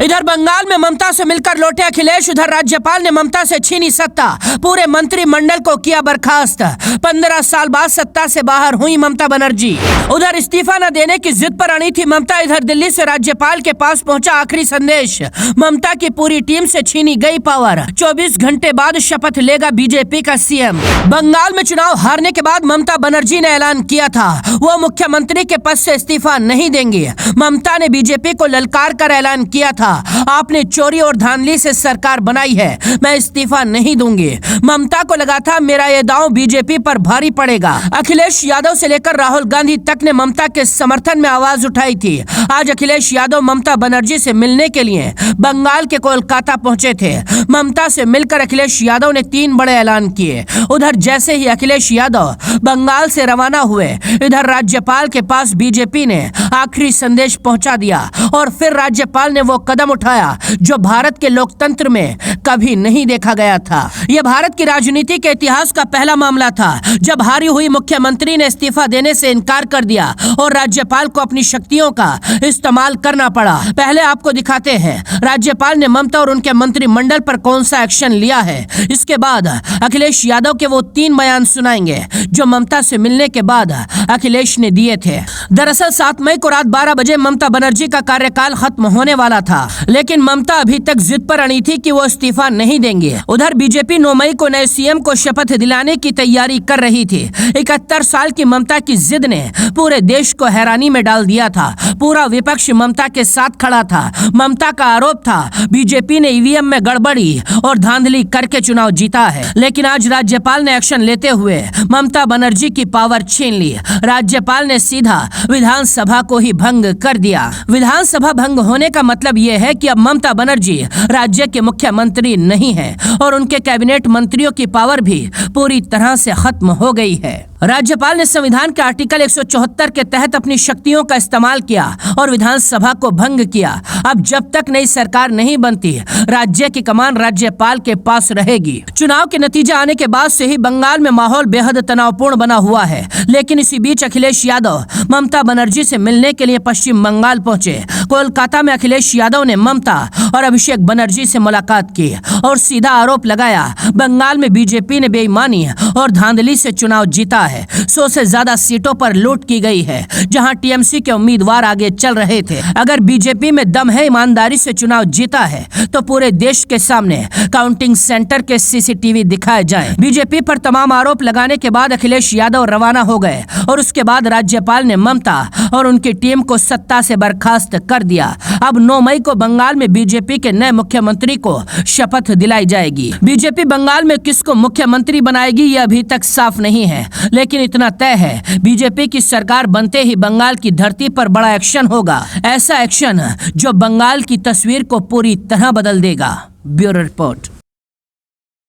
इधर बंगाल में ममता से मिलकर लौटे अखिलेश, उधर राज्यपाल ने ममता से छीनी सत्ता, पूरे मंत्रिमंडल को किया बर्खास्त। 15 साल बाद सत्ता से बाहर हुई ममता बनर्जी। उधर इस्तीफा न देने की जिद पर अड़ी थी ममता, इधर दिल्ली से राज्यपाल के पास पहुंचा आखिरी संदेश। ममता की पूरी टीम से छीनी गई पावर, 24 घंटे बाद शपथ लेगा बीजेपी का सीएम। बंगाल में चुनाव हारने के बाद ममता बनर्जी ने ऐलान किया था वो मुख्यमंत्री के पद से इस्तीफा नहीं देंगे। ममता ने बीजेपी को ललकार कर ऐलान किया था, आपने चोरी और धांधली से सरकार बनाई है, मैं इस्तीफा नहीं दूंगी। ममता को लगा था मेरा ये दांव बीजेपी पर भारी पड़ेगा। अखिलेश यादव से लेकर राहुल गांधी तक ने ममता के समर्थन में आवाज उठाई थी। आज अखिलेश यादव ममता बनर्जी से मिलने के लिए बंगाल के कोलकाता पहुंचे थे। ममता से मिलकर अखिलेश यादव ने 3 बड़े ऐलान किए। उधर जैसे ही अखिलेश यादव बंगाल से रवाना हुए, इधर राज्यपाल के पास बीजेपी ने आखिरी संदेश पहुंचा दिया और फिर राज्यपाल ने वो कदम उठाया जो भारत के लोकतंत्र में कभी नहीं देखा गया था। यह भारत की राजनीति के इतिहास का पहला मामला था जब हारी हुई मुख्यमंत्री ने इस्तीफा देने से इनकार कर दिया और राज्यपाल को अपनी शक्तियों का इस्तेमाल करना पड़ा। पहले आपको दिखाते हैं राज्यपाल ने ममता और उनके मंत्रिमंडल पर कौन सा एक्शन लिया है। इसके बाद अखिलेश यादव के वो 3 बयान सुनाएंगे जो ममता से मिलने के बाद अखिलेश ने दिए थे। दरअसल 7 मई को रात 12 बजे ममता बनर्जी का कार्यकाल खत्म होने वाला था, लेकिन ममता अभी तक जिद पर अड़ी थी कि वो इस्तीफा नहीं देंगे। उधर बीजेपी 9 मई को नए सीएम को शपथ दिलाने की तैयारी कर रही थी। 71 साल की ममता की जिद ने पूरे देश को हैरानी में डाल दिया था। पूरा विपक्ष ममता के साथ खड़ा था। ममता का आरोप था बीजेपी ने ईवीएम में गड़बड़ी और धांधली करके चुनाव जीता है, लेकिन आज राज्यपाल ने एक्शन लेते हुए ममता बनर्जी की पावर छीन ली। राज्यपाल ने सीधा विधानसभा को ही भंग कर दिया। विधानसभा भंग होने का मतलब ये है कि अब ममता बनर्जी राज्य के मुख्यमंत्री नहीं है और उनके कैबिनेट मंत्रियों की पावर भी पूरी तरह से खत्म हो गई है। राज्यपाल ने संविधान के आर्टिकल 174 के तहत अपनी शक्तियों का इस्तेमाल किया और विधानसभा को भंग किया। अब जब तक नई सरकार नहीं बनती, राज्य की कमान राज्यपाल के पास रहेगी। चुनाव के नतीजे आने के बाद से ही बंगाल में माहौल बेहद तनावपूर्ण बना हुआ है, लेकिन इसी बीच अखिलेश यादव ममता बनर्जी से मिलने के लिए पश्चिम बंगाल पहुंचे। कोलकाता में अखिलेश यादव ने ममता और अभिषेक बनर्जी से मुलाकात की और सीधा आरोप लगाया बंगाल में बीजेपी ने बेईमानी और धांधली से चुनाव जीता है। 100 से ज्यादा सीटों पर लूट की गई है, जहां टीएमसी के उम्मीदवार आगे चल रहे थे। अगर बीजेपी में दम है, ईमानदारी से चुनाव जीता है, तो पूरे देश के सामने काउंटिंग सेंटर के सीसीटीवी दिखाए जाएं। बीजेपी पर तमाम आरोप लगाने के बाद अखिलेश यादव रवाना हो गए और उसके बाद राज्यपाल ने ममता और उनकी टीम को सत्ता से बर्खास्त कर दिया। अब 9 मई को बंगाल में बीजेपी के नए मुख्यमंत्री को शपथ दिलाई जाएगी। बीजेपी बंगाल में किसको मुख्यमंत्री बनाएगी ये अभी तक साफ नहीं है, लेकिन इतना तय है बीजेपी की सरकार बनते ही बंगाल की धरती पर बड़ा एक्शन होगा। ऐसा एक्शन जो बंगाल की तस्वीर को पूरी तरह बदल देगा। Bureau report.